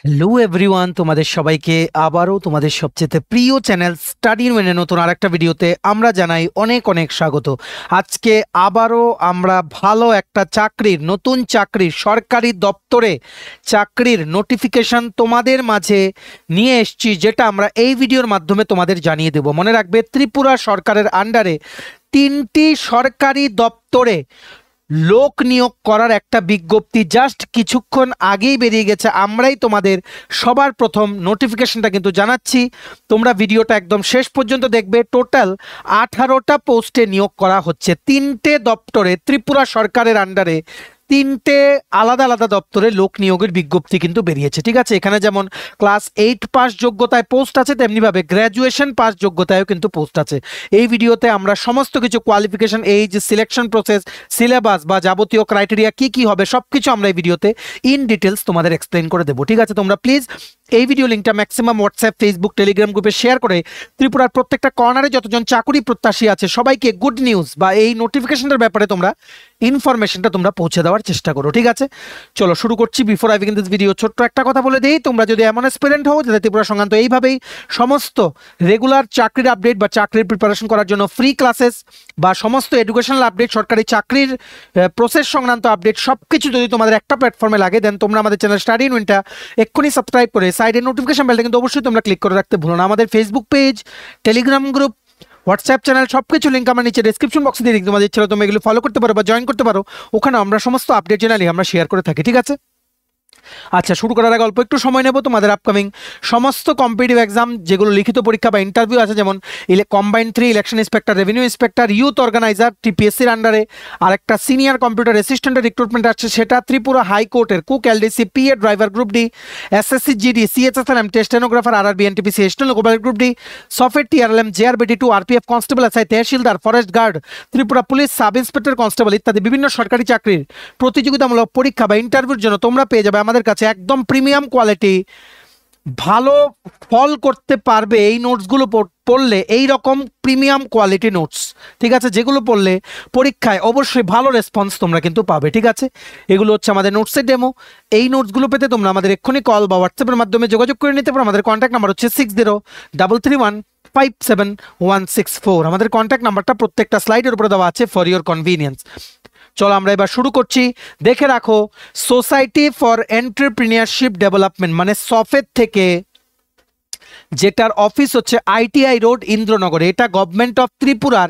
Hello everyone, তোমাদের সবাইকে আবারও তোমাদের সবচেয়ে প্রিয় চ্যানেল স্টাডি ইউনিয়নের নতুন আরেকটা ভিডিওতে আমরা জানাই অনেক অনেক স্বাগত। আজকে আবারও আমরা ভালো একটা চাকরির, নতুন চাকরির, সরকারি দপ্তরে চাকরির নোটিফিকেশন তোমাদের মাঝে নিয়ে এসেছি, যেটা আমরা এই ভিডিওর মাধ্যমে তোমাদের জানিয়ে দেব। মনে রাখবে, ত্রিপুরা সরকারের আন্ডারে 3টি সরকারি দপ্তরে লোক নিয়োগ করার একটা বিজ্ঞপ্তি জাস্ট কিছুক্ষণ আগেই বেরিয়ে গেছে। আমরাই তোমাদের সবার প্রথম নোটিফিকেশনটা কিন্তু জানাচ্ছি। তোমরা ভিডিওটা একদম শেষ পর্যন্ত দেখবে। টোটাল 18টা পোস্টে নিয়োগ করা হচ্ছে 3টে দপ্তরে। ত্রিপুরা সরকারের আন্ডারে 3টে আলাদা আলাদা দপ্তরে লোক নিয়োগের বিজ্ঞপ্তি কিন্তু বেরিয়েছে। ঠিক আছে, এখানে যেমন ক্লাস 8 পাস যোগ্যতায় পোস্ট আছে, তেমনিভাবে গ্র্যাজুয়েশন পাস যোগ্যতায়ও কিন্তু পোস্ট আছে। এই ভিডিওতে আমরা সমস্ত কিছু qualification, age, selection process, syllabus বা যাবতীয় ক্রাইটেরিয়া কি কি হবে সবকিছু আমরা এই ভিডিওতে ইন ডিটেলস তোমাদের এক্সপ্লেন করে দেবো। ঠিক আছে, তোমরা প্লিজ এই ভিডিও লিঙ্কটা ম্যাক্সিমাম হোয়াটসঅ্যাপ, ফেসবুক, টেলিগ্রাম গ্রুপে শেয়ার করে ত্রিপুরার প্রত্যেকটা কর্নারে যতজন চাকরি প্রত্যাশী আছে সবাইকে গুড নিউজ বা এই নোটিফিকেশনটার ব্যাপারে তোমরা ইনফরমেশনটা তোমরা পৌঁছে দেওয়ার চেষ্টা করো। ঠিক আছে, চলো শুরু করছি। Before I begin this video, ছোট্ট একটা কথা বলে দিই, তোমরা যদি এমন অ্যাসপিরেন্ট হও যাতে ত্রিপুরা সংক্রান্ত এইভাবেই সমস্ত রেগুলার চাকরির আপডেট বা চাকরির প্রিপারেশন করার জন্য ফ্রি ক্লাসেস বা সমস্ত এডুকেশনাল আপডেট, সরকারি চাকরির প্রসেস সংক্রান্ত আপডেট সবকিছু যদি তোমাদের একটা প্ল্যাটফর্মে লাগে, দেন তোমরা আমাদের চ্যানেল স্টাডি ইউনিয়নটা এক্ষুনি সাবস্ক্রাইব করে সাইডের নোটিফিকেশন বেলটা কিন্তু অবশ্যই তোমরা ক্লিক করে রাখতে ভুলো না। আমাদের Facebook page, Telegram group, WhatsApp channel সবকিছু লিঙ্ক আমরা নিচে ডেসক্রিপশন বক্সে দিয়ে দিই। তোমাদের ইচ্ছা তোমরা এগুলো ফলো করতে পারো বা জয়েন করতে পারো। ওখানে আমরা সমস্ত আপডেট জেনারেলি আমরা শেয়ার করে থাকি। ঠিক আছে, আচ্ছা, শুরু করার আগে অল্প একটু সময় নেব। তোমাদের আপকামিং সমস্ত কম্পিটিটিভ এক্সাম যেগুলো লিখিত পরীক্ষা বা ইন্টারভিউ আছে, যেমন combined 3 election inspector, revenue inspector, youth organizer টিপিএসসির আন্ডারে, আর একটা সিনিয়র কম্পিউটার অ্যাসিস্ট্যান্টের রিক্রুটমেন্ট আসছে, সেটা ত্রিপুরা হাইকোর্টের cook, LDC, PA driver group D, SSC GD, সিএচএসএলএম stenographer, RRB, NTPC steno group D, software TRLM, জেআরবিটি2, RPF constable, SI tehsildar, forest guard, Tripura police sub inspector constable ইত্যাদি বিভিন্ন সরকারি চাকরির প্রতিযোগিতামূলক পরীক্ষা বা ইন্টারভিউর জন্য তোমরা পেয়ে যাবে আমাদের কাছে একদম প্রিমিয়াম কোয়ালিটি, ভালো ফল করতে পারবে এই নোটসগুলো পড়লে, এই রকম প্রিমিয়াম কোয়ালিটি নোটস। ঠিক আছে, যেগুলো পড়লে পরীক্ষায় অবশ্যই ভালো রেসপন্স তোমরা কিন্তু পাবে। ঠিক আছে, এগুলো হচ্ছে আমাদের নোটসের ডেমো। এই নোটসগুলো পেতে তোমরা আমাদের এক্ষুনি কল বা হোয়াটসঅ্যাপের মাধ্যমে যোগাযোগ করে নিতে পারো। আমাদের কন্ট্যাক্ট নাম্বার হচ্ছে 6033157164। আমাদের কন্ট্যাক্ট নাম্বারটা প্রত্যেকটা স্লাইডের উপরে দেওয়া আছে ফর ইওর কনভিনিয়েন্স। চলো আমরা এবার শুরু করছি। দেখে রাখো, সোসাইটি ফর এন্টারপ্রেনিয়রশিপ ডেভেলপমেন্ট মানে সফেদ থেকে, যেটার অফিস হচ্ছে আইটিআই রোড, ইন্দ্রনগরে। এটা গভর্নমেন্ট অফ ত্রিপুরার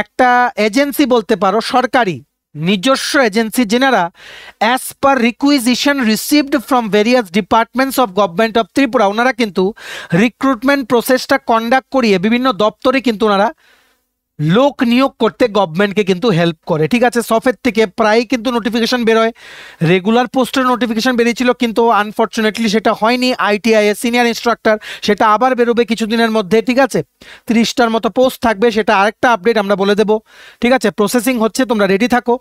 একটা এজেন্সি বলতে পারো, সরকারি নিজস্ব এজেন্সি, যেনারা as per requisition received from various departments of government of Tripura, ওনারা কিন্তু রিক্রুটমেন্ট প্রসেসটা কন্ডাক্ট করিয়ে বিভিন্ন দপ্তরে কিন্তু ওনারা লোক নিয়োগ করতে গভর্নমেন্টকে কিন্তু হেল্প করে। ঠিক আছে, সফেদ থেকে প্রায় কিন্তু নোটিফিকেশন বেরোয়। রেগুলার পোস্টের নোটিফিকেশন বেরিয়েছিল, কিন্তু আনফর্চুনেটলি সেটা হয়নি। আইটিআই এ সিনিয়র ইনস্ট্রাক্টর সেটা আবার বেরোবে কিছুদিনের মধ্যে। ঠিক আছে, 30টার মতো পোস্ট থাকবে, সেটা আরেকটা আপডেট আমরা বলে দেবো। ঠিক আছে, প্রসেসিং হচ্ছে, তোমরা রেডি থাকো।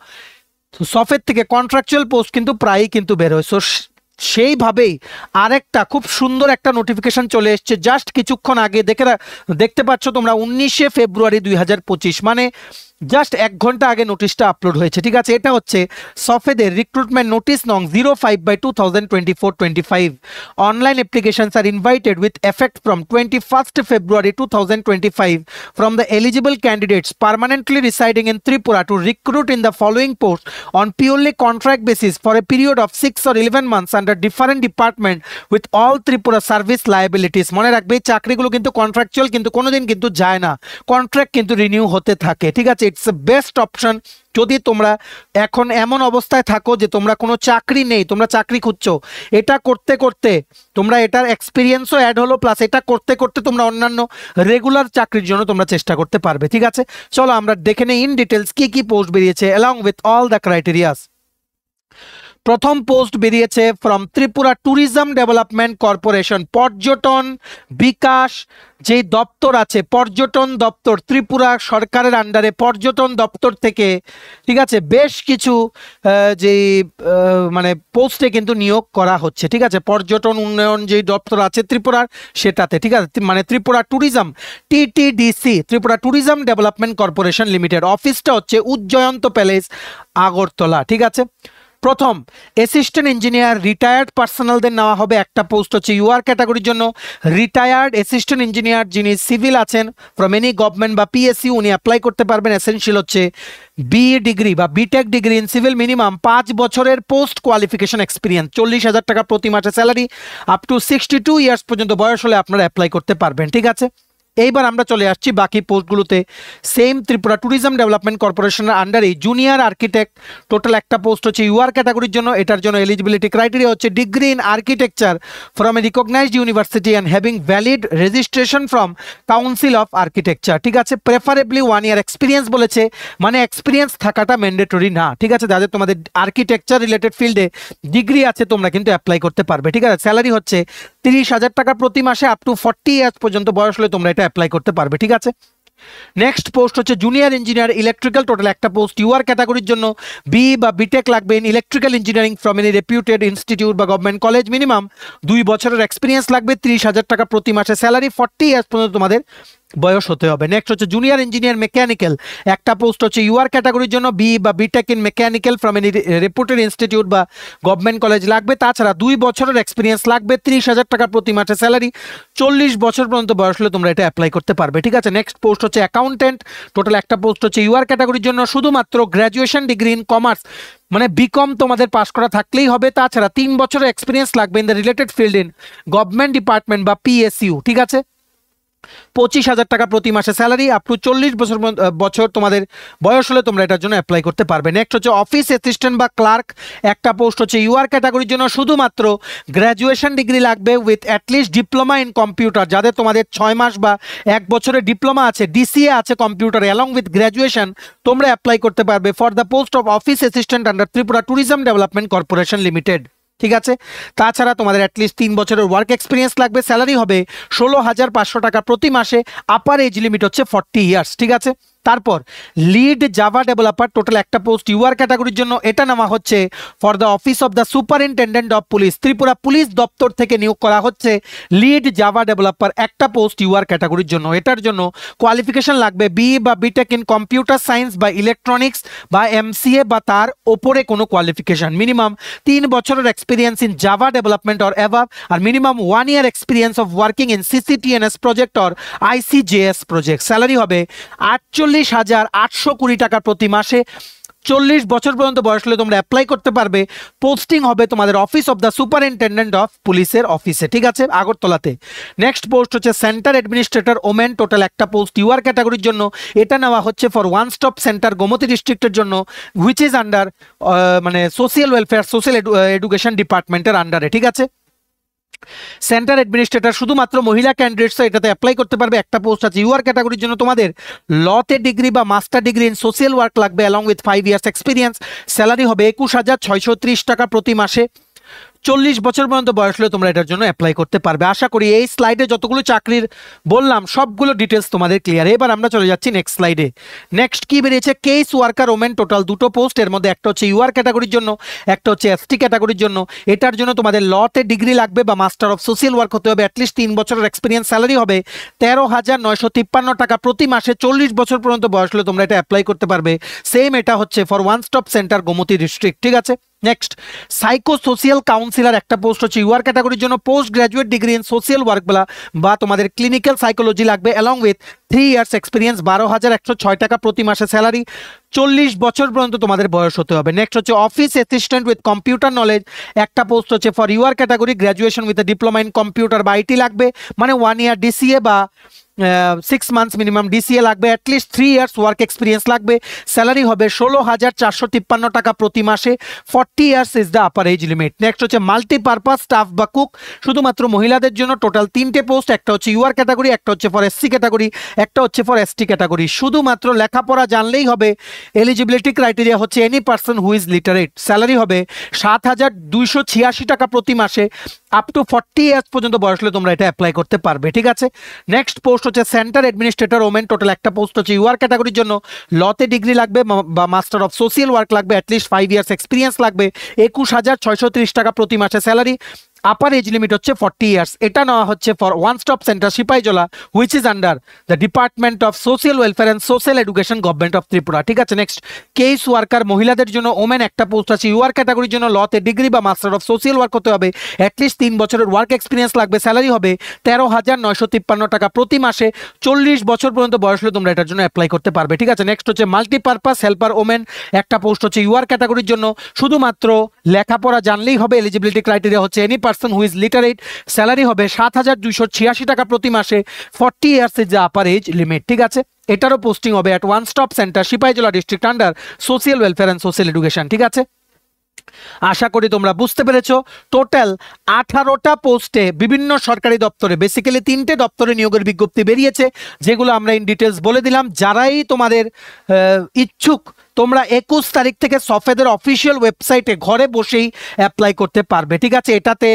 সফেদ থেকে কন্ট্রাকচুয়াল পোস্ট কিন্তু প্রায়ই কিন্তু বেরোয়। সো সেইভাবেই আরেকটা খুব সুন্দর একটা নোটিফিকেশন চলে এসছে জাস্ট কিছুক্ষণ আগে। দেখতে পাচ্ছ তোমরা, 19শে ফেব্রুয়ারি 2025, মানে জাস্ট 1 ঘন্টা আগে নোটিশটা আপলোড হয়েছে। ঠিক আছে, এটা হচ্ছে সফেদের রিক্রুটমেন্ট নোটিস নং 05/2024-25। Online applications are invited with effect from 21st February 2025 from the eligible candidates permanently residing in Tripura to recruit in the following posts on purely contract basis for a period of 6 or 11 months under different department with all Tripura service liabilities। মনে রাখবে, চাকরিগুলো কিন্তু contractual, কিন্তু কোনোদিন কিন্তু যায় না, contract কিন্তু রিনিউ হতে থাকে। ঠিক আছে, ইটস এ বেস্ট অপশন যদি তোমরা এখন এমন অবস্থায় থাকো যে তোমরা কোনো চাকরি নেই, তোমরা চাকরি খুঁজছো। এটা করতে করতে তোমরা এটার এক্সপিরিয়েন্সও অ্যাড হলো, প্লাস এটা করতে করতে তোমরা অন্যান্য রেগুলার চাকরির জন্য তোমরা চেষ্টা করতে পারবে। ঠিক আছে, চলো আমরা দেখে নেই ইন ডিটেলস কি কি পোস্ট বেরিয়েছে along with all the criterias. প্রথম পোস্ট বেরিয়েছে from Tripura tourism development corporation, পর্যটন বিকাশ যে দপ্তর আছে, পর্যটন দপ্তর, ত্রিপুরা সরকারের আন্ডারে পর্যটন দপ্তর থেকে। ঠিক আছে, বেশ কিছু যে মানে পোস্টে কিন্তু নিয়োগ করা হচ্ছে। ঠিক আছে, পর্যটন উন্নয়ন যে দপ্তর আছে ত্রিপুরার, সেটাতে। ঠিক আছে, মানে Tripura tourism, TTDC, Tripura tourism development corporation limited. অফিসটা হচ্ছে উজ্জয়ন্ত প্যালেস, আগরতলা। ঠিক আছে, প্রথম অ্যাসিস্ট্যান্ট ইঞ্জিনিয়ার রিটায়ার্ড পার্সোনালদের নেওয়া হবে, একটা পোস্ট হচ্ছে ইউআর ক্যাটাগরির জন্য। রিটায়ার্ড অ্যাসিস্ট্যান্ট ইঞ্জিনিয়ার যিনি সিভিল আছেন ফ্রম এনি গভর্নমেন্ট বা পিএসইউ উনি অ্যাপ্লাই করতে পারবেন। এসেনশিয়াল হচ্ছে বিএ ডিগ্রি বা BTech degree in civil, minimum 5 বছরের পোস্ট কোয়ালিফিকেশন এক্সপিরিয়েন্স, 40,000 টাকা প্রতি মাসে স্যালারি, আপ টু 62 ইয়ার্স পর্যন্ত বয়স হলে আপনারা অ্যাপ্লাই করতে পারবেন। ঠিক আছে, এইবার আমরা চলে আসছি বাকি পোস্টগুলোতে। সেম ত্রিপুরা ট্যুরিজম ডেভেলপমেন্ট কর্পোরেশনের আন্ডারে জুনিয়র আর্কিটেক্ট, টোটাল একটা পোস্ট হচ্ছে ইউআর ক্যাটাগরির জন্য। এটার জন্য এলিজিবিলিটি ক্রাইটেরিয়া হচ্ছে degree in architecture from a recognised university and having valid registration from council of architecture. ঠিক আছে, প্রেফারেবলি 1 ইয়ার এক্সপিরিয়েন্স বলেছে, মানে এক্সপিরিয়েন্স থাকাটা ম্যান্ডেটরি না। ঠিক আছে, যাদের তোমাদের আর্কিটেকচার রিলেটেড ফিল্ডে ডিগ্রি আছে তোমরা কিন্তু অ্যাপ্লাই করতে পারবে। ঠিক আছে, স্যালারি হচ্ছে 30,000 টাকা প্রতি মাসে, আপ টু 40 ইয়ার্স পর্যন্ত বয়স হলে তোমরা এটা অ্যাপ্লাই করতে পারবে। ঠিক আছে, নেক্সট পোস্ট হচ্ছে জুনিয়র ইঞ্জিনিয়ার ইলেকট্রিক্যাল, টোটাল একটা পোস্ট ইউআর ক্যাটাগরির জন্য। বি বা বিটেক লাগবে in electrical engineering from any reputed institute বা গভর্নমেন্ট কলেজ, মিনিমাম 2 বছরের এক্সপিরিয়েন্স লাগবে, 30,000 টাকা প্রতি মাসে স্যালারি, 40 ইয়ার্স পর্যন্ত তোমাদের বয়স হতে হবে। নেক্সট হচ্ছে জুনিয়র ইঞ্জিনিয়ার মেকানিক্যাল, একটা পোস্ট হচ্ছে ইউআর ক্যাটাগরির জন্য। বি বা BTech in mechanical from any রেপুটেড institute বা গভর্নমেন্ট কলেজ লাগবে, তাছাড়া 2 বছরের এক্সপিরিয়েন্স লাগবে, 30,000 টাকা প্রতি মাসে স্যালারি, 40 বছর পর্যন্ত বয়স হলে তোমরা এটা অ্যাপ্লাই করতে পারবে। ঠিক আছে, নেক্সট পোস্ট হচ্ছে অ্যাকাউন্টেন্ট, টোটাল একটা পোস্ট হচ্ছে ইউআর ক্যাটাগরির জন্য। শুধুমাত্র গ্র্যাজুয়েশন ডিগ্রি ইন কমার্স, মানে বিকম তোমাদের পাস করা থাকলেই হবে, তাছাড়া 3 বছরের এক্সপিরিয়েন্স লাগবে in the related field in government department বা পিএসইউ। ঠিক আছে, 25,000 টাকা প্রতি মাসে স্যালারি, আপ টু 40 বছর তোমাদের বয়স হলে তোমরা এটার জন্য অ্যাপ্লাই করতে পারবে। নেক্সট হচ্ছে অফিস অ্যাসিস্ট্যান্ট বা ক্লার্ক, একটা পোস্ট হচ্ছে ইউআর ক্যাটাগরির জন্য। শুধুমাত্র গ্র্যাজুয়েশন ডিগ্রি লাগবে with at least diploma in computer, যাদের তোমাদের 6 মাস বা 1 বছরের ডিপ্লোমা আছে, ডিসিএ আছে কম্পিউটার অ্যালং উইথ গ্র্যাজুয়েশন, তোমরা অ্যাপ্লাই করতে পারবে for the post of office assistant under Tripura tourism development corporation limited. ঠিক আছে, তাছাড়া তোমাদের অ্যাটলিস্ট 3 বছরের ওয়ার্ক এক্সপিরিয়েন্স লাগবে, স্যালারি হবে 16,500 টাকা প্রতি মাসে, আপার এজ লিমিট হচ্ছে 40 ইয়ার্স। ঠিক আছে, তারপর লিড জাভা ডেভেলপার, টোটাল একটা পোস্ট ইউআর ক্যাটাগরির জন্য। এটা নেওয়া হচ্ছে for the office of the superintendent of police, Tripura police দপ্তর থেকে নিয়োগ করা হচ্ছে লিড জাভা ডেভেলপার, একটা পোস্ট ইউআর ক্যাটাগরির জন্য। এটার জন্য কোয়ালিফিকেশন লাগবে বি বা বিটেক ইন কম্পিউটার সায়েন্স বা ইলেকট্রনিক্স বা এমসিএ বা তার ওপরে কোনো কোয়ালিফিকেশন, মিনিমাম 3 বছরের experience in Java development or above, আর minimum 1 year experience of working in সিসিটিএনএস project or আইসিজেএস project. Salary হবে 48,820 টাকা প্রতি মাসে, 40 বছর পর্যন্ত বয়স হলে তোমরা অ্যাপ্লাই করতে পারবে। পোস্টিং হবে তোমাদের office of the superintendent of পুলিশের অফিসে। ঠিক আছে, আগরতলাতে। নেক্সট পোস্ট হচ্ছে সেন্টার অ্যাডমিনিস্ট্রেটর ওমেন, টোটাল একটা পোস্ট ইউআর ক্যাটাগরির জন্য। এটা নেওয়া হচ্ছে for one stop centre Gomati ডিস্ট্রিক্টের জন্য, হুইচ ইজ আন্ডার মানে সোশিয়াল ওয়েলফেয়ার সোশ্যাল এডুকেশন ডিপার্টমেন্টের আন্ডারে। ঠিক আছে, সেন্টার অ্যাডমিনিস্ট্রেটর শুধুমাত্র মহিলা ক্যান্ডিডেটস এটাতে অ্যাপ্লাই করতে পারবে, একটা পোস্ট আছে ইউআর ক্যাটাগরির জন্য। তোমাদের লতে ডিগ্রি বা master degree in social work লাগবে along with 5 years experience, salary হবে 21,630 টাকা প্রতি মাসে, 40 বছর পর্যন্ত বয়স হলে তোমরা এটার জন্য অ্যাপ্লাই করতে পারবে। আশা করি এই স্লাইডে যতগুলো চাকরির বললাম সবগুলো ডিটেলস তোমাদের ক্লিয়ার। এবার আমরা চলে যাচ্ছি নেক্সট স্লাইডে। নেক্সট কি বেরিয়েছে, কেস ওয়ার্কার ওমেন, টোটাল 2টো পোস্ট, এর মধ্যে একটা হচ্ছে ইউআর ক্যাটাগরির জন্য, একটা হচ্ছে এসটি ক্যাটাগরির জন্য। এটার জন্য তোমাদের লতে ডিগ্রি লাগবে বা মাস্টার অফ সোশ্যাল ওয়ার্ক হতে হবে, অ্যাটলিস্ট 3 বছরের এক্সপিরিয়েন্স, স্যালারি হবে 13,953 টাকা প্রতি মাসে, 40 বছর পর্যন্ত বয়স হলে তোমরা এটা অ্যাপ্লাই করতে পারবে। সেম এটা হচ্ছে for one stop centre Gomati district. ঠিক আছে, নেক্সট সাইকো সোশিয়াল কাউন্সিলর, একটা পোস্ট হচ্ছে ইউআর ক্যাটাগরির জন্য। Post graduate degree in social work বা তোমাদের ক্লিনিক্যাল সাইকোলজি লাগবে অ্যালং উইথ 3 ইয়ার্স এক্সপিরিয়েন্স, 12,106 টাকা প্রতি মাসে স্যালারি, 40 বছর পর্যন্ত তোমাদের বয়স হতে হবে। নেক্সট হচ্ছে office assistant with computer knowledge, একটা পোস্ট হচ্ছে for UR category, graduation with diploma in computer বা আইটি লাগবে, মানে 1 ইয়ার ডিসিএ বা 6 মান্থস মিনিমাম ডিসিএ লাগবে, অ্যাটলিস্ট 3 ইয়ার্স ওয়ার্ক এক্সপিরিয়েন্স লাগবে, স্যালারি হবে 16,453 টাকা প্রতি মাসে, 40 years is the upper age limit. Next হচ্ছে মাল্টিপারপাস স্টাফ বা কুক, শুধুমাত্র মহিলাদের জন্য, টোটাল 3টে পোস্ট, একটা হচ্ছে ইউআর ক্যাটাগরি, একটা হচ্ছে ফর এসসি ক্যাটাগরি, একটা হচ্ছে ফর এসটি ক্যাটাগরি। শুধুমাত্র লেখাপড়া জানলেই হবে। এলিজিবিলিটি ক্রাইটেরিয়া হচ্ছে any person who is literate, salary হবে 7,286 টাকা প্রতি মাসে, আপ টু 40 ইয়ার্স পর্যন্ত বয়স হলে তোমরা এটা অ্যাপ্লাই করতে পারবে, ঠিক আছে। নেক্সট পোস্ট হচ্ছে সেন্টার অ্যাডমিনিস্ট্রেটর ওমেন, টোটাল একটা পোস্ট হচ্ছে। ইউআর ক্যাটাগরির জন্য লতে ডিগ্রি লাগবে বা মাস্টার অফ সোশিয়াল ওয়ার্ক লাগবে, অ্যাটলিস্ট 5 ইয়ার্স এক্সপিরিয়েন্স লাগবে, 21,630 টাকা প্রতি মাসে স্যালারি। আপার এজ লিমিট হচ্ছে 40 ইয়ার্স। এটা নেওয়া হচ্ছে for one stop centre Sepahijala, which is under the department of social welfare and social education, government of Tripura, ঠিক আছে। নেক্সট কেস ওয়ার্কার মহিলাদের জন্য ওমেন একটা পোস্ট আছে। ইউআর ক্যাটাগরির জন্য লতে ডিগ্রি বা মাস্টার অফ সোশিয়াল ওয়ার্ক হতে হবে, অ্যাটলিস্ট 3 বছরের ওয়ার্ক এক্সপিরিয়েন্স লাগবে, স্যালারি হবে 13,953 টাকা প্রতি মাসে, 40 বছর পর্যন্ত বয়স হলে তোমরা এটার জন্য অ্যাপ্লাই করতে পারবে, ঠিক আছে। নেক্সট হচ্ছে মাল্টিপারপাস হেল্পার ওমেন, একটা পোস্ট হচ্ছে। ইউআর ক্যাটাগরির জন্য শুধুমাত্র লেখাপড়া জানলেই হবে, এলিজিবিলিটি ক্রাইটেরিয়া হচ্ছে any person who is literate, salary হবে 7,286 টাকা প্রতি মাসে, 40 years is the upper age limit, ঠিক আছে। এটারও পোস্টিং হবে at one stop centre Sepahijala district under social welfare and social education, ঠিক আছে। আশা করি তোমরা বুঝতে পেরেছো। টোটাল 18টা পোস্টে বিভিন্ন সরকারি দপ্তরে, বেসিক্যালি 3টে দপ্তরে নিয়োগের বিজ্ঞপ্তি বেরিয়েছে, যেগুলো আমরা ইন ডিটেলস বলে দিলাম। যারাই তোমাদের ইচ্ছুক, তোমরা 21 তারিখ থেকে সফেদের অফিসিয়াল ওয়েবসাইটে ঘরে বসেই অ্যাপ্লাই করতে পারবে, ঠিক আছে। এটাতে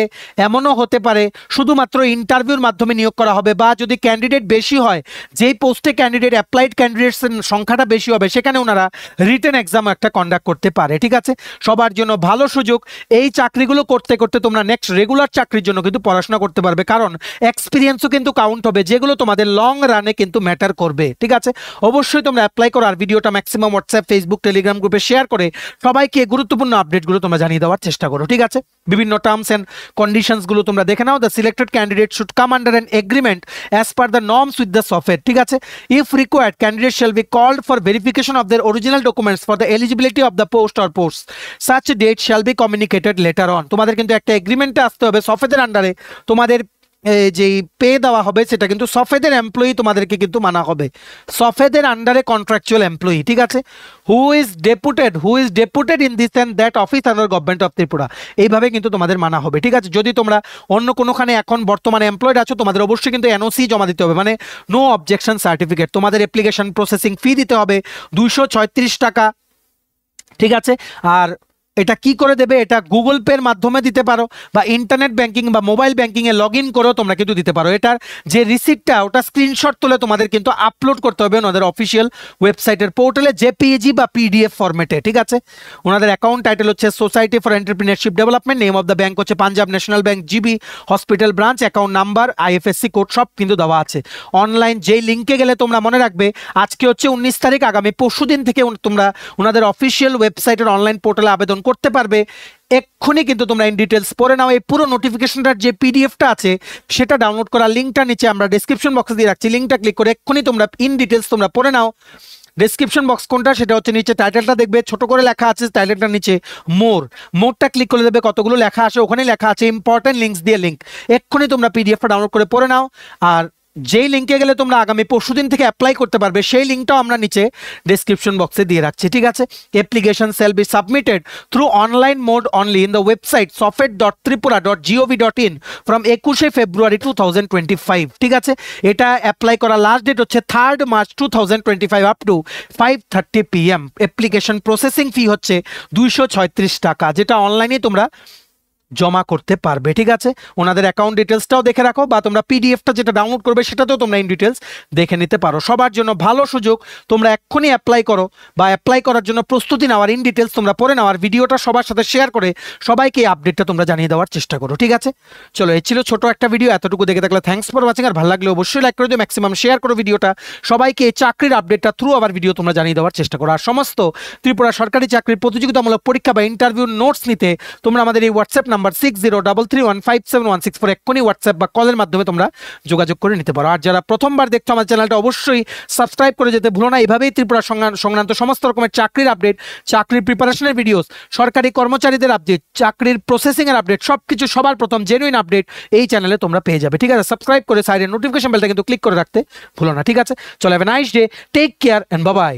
এমনও হতে পারে শুধুমাত্র ইন্টারভিউর মাধ্যমে নিয়োগ করা হবে, বা যদি ক্যান্ডিডেট বেশি হয়, যেই পোস্টে ক্যান্ডিডেট অ্যাপ্লাইড ক্যান্ডিডেটসের সংখ্যাটা বেশি হবে, সেখানে ওনারা রিটেন এক্সাম একটা কন্ডাক্ট করতে পারে, ঠিক আছে। সবার জন্য ভালো সুযোগ। এই চাকরিগুলো করতে করতে তোমরা নেক্সট রেগুলার চাকরির জন্য কিন্তু পড়াশোনা করতে পারবে, কারণ এক্সপিরিয়েন্সও কিন্তু কাউন্ট হবে, যেগুলো তোমাদের লং রানে কিন্তু ম্যাটার করবে, ঠিক আছে। অবশ্যই তোমরা অ্যাপ্লাই করো, আর ভিডিওটা ম্যাক্সিমাম হোয়াটসঅ্যাপ, ফেসবুক, টেলিগ্রাম গ্রুপে শেয়ার করে সবাইকে গুরুত্বপূর্ণ আপডেটগুলো তোমরা জানিয়ে দেওয়ার চেষ্টা করো, ঠিক আছে। বিভিন্ন টার্মস এন্ড কন্ডিশনসগুলো তোমরা দেখে নাও। The selected candidate should come under an agreement as per the norms with the software, ঠিক আছে। If required, candidate shall be called for verification of their original documents for the eligibility of the post or posts, such date shall be communicated later on. তোমাদের কিন্তু একটা এগ্রিমেন্টে আসতে হবে, সফেদের আন্ডারে তোমাদের যে পে দেওয়া হবে সেটা কিন্তু সফেদের এমপ্লয়ি তোমাদেরকে কিন্তু মানা হবে, সফেদের আন্ডারে কন্ট্রাকচুয়াল এমপ্লয়ি, ঠিক আছে। Who is deputed in this and that office under government of Tripura, এইভাবে কিন্তু তোমাদের মানা হবে, ঠিক আছে। যদি তোমরা অন্য কোনোখানে এখন বর্তমানে এমপ্লয়েড আছো, তোমাদের অবশ্যই কিন্তু এনওসি জমা দিতে হবে, মানে নো অবজেকশন সার্টিফিকেট। তোমাদের অ্যাপ্লিকেশন প্রসেসিং ফি দিতে হবে 236 টাকা, ঠিক আছে। আর এটা কি করে দেবে? এটা গুগল পের মাধ্যমে দিতে পারো, বা ইন্টারনেট ব্যাংকিং বা মোবাইল ব্যাংকিংয়ে লগ ইন করেও তোমরা কিন্তু দিতে পারো। এটার যে রিসিপ্টটা, ওটা স্ক্রিনশট তুলে তোমাদের কিন্তু আপলোড করতে হবে ওনাদের অফিসিয়াল ওয়েবসাইটের পোর্টালে, জেপিইজি বা পিডিএফ ফরম্যাটে, ঠিক আছে। ওনাদের অ্যাকাউন্ট টাইটেল হচ্ছে society for entrepreneurship development, name of the bank হচ্ছে Punjab National Bank, GB hospital branch, account number, IFSC code সব কিন্তু দেওয়া আছে। অনলাইন যেই লিঙ্কে গেলে তোমরা মনে রাখবে, আজকে হচ্ছে 19 তারিখ, আগামী পরশুদিন থেকে তোমরা ওনাদের অফিসিয়াল ওয়েবসাইটের অনলাইন পোর্টালে আবেদন করতে পারবে। এক্ষুনি কিন্তু তোমরা ইন ডিটেলস পড়ে নাও। এই পুরো নোটিফিকেশনটার যে পিডিএফটা আছে সেটা ডাউনলোড করার লিঙ্কটা নিচে আমরা ডেসক্রিপশন বক্সে দিয়ে রাখছি, লিঙ্কটা ক্লিক করে এক্ষুনি তোমরা ইন ডিটেলস তোমরা পড়ে নাও। ডেসক্রিপশন বক্স কোনটা? সেটা হচ্ছে নিচে টাইটেলটা দেখবে ছোট করে লেখা আছে, টাইটেলটার নিচে মোরটা ক্লিক করে দেবে, কতগুলো লেখা আসে, ওখানে লেখা আছে ইম্পর্টেন্ট লিঙ্কস দিয়ে লিঙ্ক। এক্ষুনি তোমরা পিডিএফটা ডাউনলোড করে পড়ে নাও। আর যেই লিঙ্কে গেলে তোমরা আগামী পরশুদিন থেকে অ্যাপ্লাই করতে পারবে, সেই লিঙ্কটাও আমরা নিচে ডেসক্রিপশন বক্সে দিয়ে রাখছি, ঠিক আছে। Application shall be submitted through online mode only in the website sofed.tripura.gov.in from 21 ফেব্রুয়ারি 2025, ঠিক আছে। এটা অ্যাপ্লাই করার লাস্ট ডেট হচ্ছে 3 March 2025 up to 5:30 PM। Application processing fee হচ্ছে 236 টাকা, যেটা অনলাইনে তোমরা জমা করতে পারবে, ঠিক আছে। ওনাদের অ্যাকাউন্ট ডিটেলসটাও দেখে রাখো, বা তোমরা পিডিএফটা যেটা ডাউনলোড করবে সেটাতেও তোমরা ইন ডিটেলস দেখে নিতে পারো। সবার জন্য ভালো সুযোগ, তোমরা এক্ষুনি অ্যাপ্লাই করো, বা অ্যাপ্লাই করার জন্য প্রস্তুতি নেওয়ার ইন ডিটেলস তোমরা পড়ে নেওয়ার, ভিডিওটা সবার সাথে শেয়ার করে সবাইকে এই আপডেটটা তোমরা জানিয়ে দেওয়ার চেষ্টা করো, ঠিক আছে। চলো, এই ছিল ছোট একটা ভিডিও, এতটুকু দেখে থাকলে থ্যাঙ্কস ফর ওয়াচিং। আর ভালো লাগলে অবশ্যই লাইক করে দিও, ম্যাক্সিমাম শেয়ার করো ভিডিওটা, সবাইকে এই চাকরির আপডেটটা থ্রু আবার ভিডিও তোমরা জানিয়ে দেওয়ার চেষ্টা করো। আর সমস্ত ত্রিপুরা সরকারি চাকরির প্রতিযোগিতামূলক পরীক্ষা বা ইন্টারভিউ নোটস নিতে তোমরা আমাদের এই হোয়াটসঅ্যাপ নাম্বার 6033157164 এক্ষুনি হোয়াটসঅ্যাপ বা কলের মাধ্যমে তোমরা যোগাযোগ করে নিতে পারো। আর যারা প্রথমবার দেখছো আমার চ্যানেলটা, অবশ্যই সাবস্ক্রাইব করে যেতে ভুলো না। এইভাবেই ত্রিপুরা সংক্রান্ত সমস্ত রকমের চাকরির আপডেট, চাকরির প্রিপারেশনের ভিডিওস, সরকারি কর্মচারীদের আপডেট, চাকরির প্রসেসিংয়ের আপডেট, সবকিছু সবার প্রথম জেনুইন আপডেট এই চ্যানেলে তোমরা পেয়ে যাবে, ঠিক আছে। সাবস্ক্রাইব করে সাইডের নোটিফিকেশন বেলটা কিন্তু ক্লিক করে রাখতে ভুলো না, ঠিক আছে। চলো, have a nice day, take care and bye by.